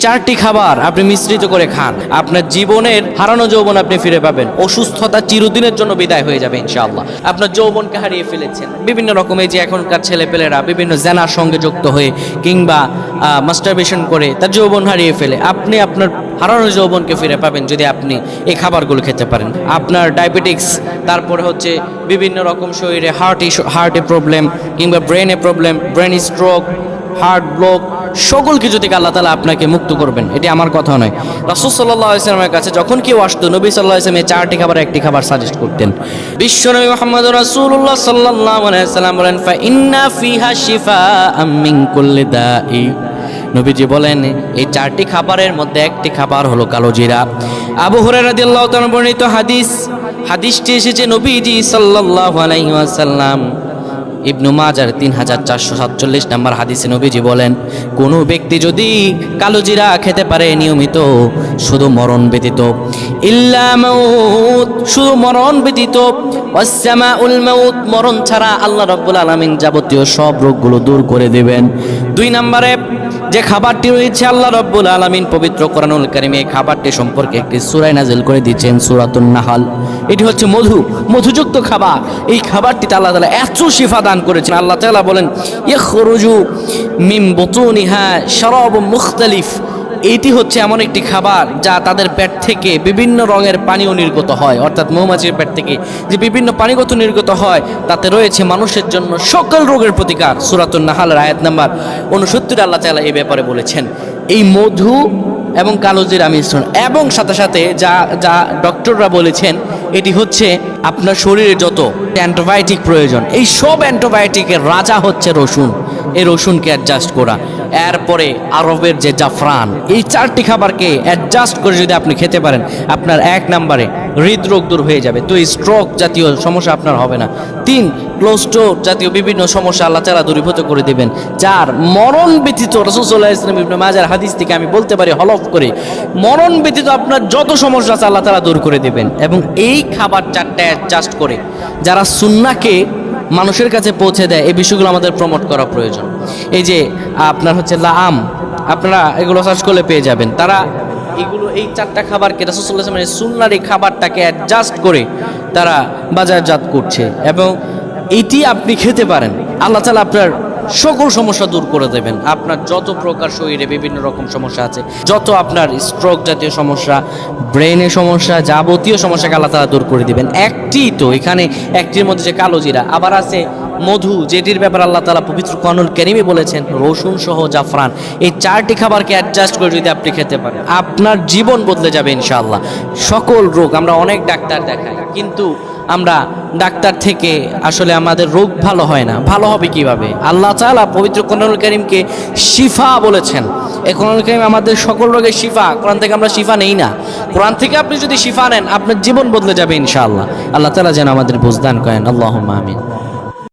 চারটি খাবার আপনি মিশ্রিত করে খান, আপনার জীবনের হারানো যৌবন আপনি ফিরে পাবেন, অসুস্থতা চিরদিনের জন্য বিদায় হয়ে যাবে ইনশাআল্লাহ। আপনার যৌবনকে হারিয়ে ফেলেছেন বিভিন্ন রকমের, যে এখনকার ছেলেপেলেরা বিভিন্ন জেনার সঙ্গে যুক্ত হয়ে কিংবা মাস্টারবেশন করে তার যৌবন হারিয়ে ফেলে, আপনি আপনার হারানো যৌবনকে ফিরে পাবেন যদি আপনি এই খাবারগুলো খেতে পারেন। আপনার ডায়াবেটিক্স, তারপরে হচ্ছে বিভিন্ন রকম শরীরে হার্টে প্রবলেম কিংবা ব্রেনে problem, brain stroke, heart block, সকল কিছু থেকে আল্লাহ তাআলা আপনাকে মুক্ত করবেন। এটি আমার কথা নয়। রাসূল সাল্লাল্লাহু আলাইহি ওয়াসাল্লামের কাছে যখন কেউ আসতো, নবী সাল্লাল্লাহু আলাইহি ওয়াসাল্লাম চারটি খাবার একটি খাবার সাজেস্ট করতেন। বিশ্বনবী মুহাম্মদুর রাসূলুল্লাহ সাল্লাল্লাহু আলাইহি ওয়াসাল্লাম বলেন, ফা ইন্না ফিহা শিফাআম মিন কুল্লি দাই। নবীজি বলেন এই চারটি খাবারের মধ্যে একটি খাবার হলো কালো জিরা। আবু হুরায়রা রাদিয়াল্লাহু তাআলা বর্ণিত হাদিসটি এসেছে নবীজি সাল্লাল্লাহু আলাইহি ওয়াসাল্লাম ইবনু মাজার 3447 নম্বর হাদিসে নবীজি বলেন, কোনো ব্যক্তি যদি কালো জিরা খেতে পারে নিয়মিত, শুধু মরণ ব্যতীত, ইল্লা মাউত, শুধু মরণ ব্যতীত, ওয়াসসামাউল মাউত, মরণ ছাড়া আল্লাহ রাব্বুল আলামিন যাবতীয় সব রোগগুলো দূর করে দেবেন। 2 নম্বরে যে খাবারটি রয়েছে, আল্লাহ রাব্বুল আলামিন পবিত্র কোরআনুল কারীমে এই খাবারটি সম্পর্কে একটি সূরা নাযিল করে দিয়েছেন, সূরাতুন নাহাল। এটি হচ্ছে মধুযুক্ত খাবার। এই খাবারটিতে আল্লাহ তাআলা এত শিফা দান করেছেন। আল্লাহ তাআলা বলেন, ইয়াখরুজু মিন বুতুনিহা শারাবুম মুখতালিফ। এটি হচ্ছে এমন একটি খাবার যা তাদের পেট থেকে বিভিন্ন রঙের পানীয় নির্গত হয়, অর্থাৎ মৌমাছির পেট থেকে যে বিভিন্ন পানিগত নির্গত হয়, তাতে রয়েছে মানুষের জন্য সকল রোগের প্রতিকার। সূরাতুন নাহালের আয়াত নাম্বার 69 আল্লাহ তাআলা এই ব্যাপারে বলেছেন। এই মধু এবং কালো জিরা মিশ্রণ, এবং সাথে সাথে যা ডক্টররা বলেছেন, এটি হচ্ছে আপনার শরীরে যত অ্যান্টিবায়োটিক প্রয়োজন, এই সব অ্যান্টিবায়োটিকের রাজা হচ্ছে রসুন। এই রসুনকে অ্যাডজাস্ট করা, এরপরে আরবের যে জাফরান, এই চারটি খাবারকে অ্যাডজাস্ট করে যদি আপনি খেতে পারেন, আপনার 1 নম্বরে হৃদরোগ দূর হয়ে যাবে। 2 স্ট্রোক জাতীয় সমস্যা আপনার হবে না। 3 ক্লোস্টোর জাতীয় বিভিন্ন সমস্যা আল্লাহ তাআলা দূরীভূত করে দেবেন। 4 মরণ ব্যতীত, রাসূল সাল্লাল্লাহু আলাইহি ওয়াসাল্লাম ইবনে মাজার হাদিস থেকে আমি বলতে পারি হলফ করে, মরণ ব্যতীত আপনার যত সমস্যা আছে আল্লাহ তাআলা দূর করে দেবেন। এবং এই খাবার চারটা অ্যাডজাস্ট করে যারা সুন্নাহকে মানুষের কাছে পৌঁছে দেয়, এই বিষয়গুলো আমাদের প্রমোট করা প্রয়োজন। এই যে আপনার হচ্ছে লাআম, আপনারা এগুলো সার্চ করলে পেয়ে যাবেন। তারা এগুলো এই চারটা খাবারকে রাসূল সাল্লাল্লাহু আলাইহি ওয়াসাল্লামের সুন্নাহর এই খাবারটাকে অ্যাডজাস্ট করে তারা বাজারজাত করছে, এবং এটি আপনি খেতে পারেন। আল্লাহ তাআলা আপনার সকল সমস্যা দূর করে দেবেন। আপনার যত প্রকার শরীরে বিভিন্ন রকম সমস্যা আছে, যত আপনার স্ট্রোক জাতীয় সমস্যা, ব্রেনের সমস্যা, যাবতীয় সমস্যাকে আল্লাহ তাআলা দূর করে দিবেন। এখানে একটির মধ্যে যে কালো জিরা, আবার আছে মধু, যেটির ব্যাপারে আল্লাহ তাআলা পবিত্র কোরআনুল কারীমে বলেছেন, রসুন সহ জাফরান। এই চারটি খাবারকে অ্যাডজাস্ট করে যদি আপনি খেতে পারেন, আপনার জীবন বদলে যাবে ইনশাআল্লাহ। সকল রোগ, আমরা অনেক ডাক্তার দেখাই, কিন্তু আমরা ডাক্তার থেকে আসলে আমাদের রোগ ভালো হয় না। ভালো হবে কিভাবে? আল্লাহ তাআলা পবিত্র কোরআনুল কারীমকে শিফা বলেছেন। এই কোরআনুল কারীম আমাদের সকল রোগের শিফা। কোরআন থেকে আমরা শিফা নেই না। কোরআন থেকে আপনি যদি শিফা নেন, আপনার জীবন বদলে যাবে ইনশাআল্লাহ। আল্লাহ তাআলা যেন আমাদের বুঝদান করেন। আল্লাহুম্মা আমিন।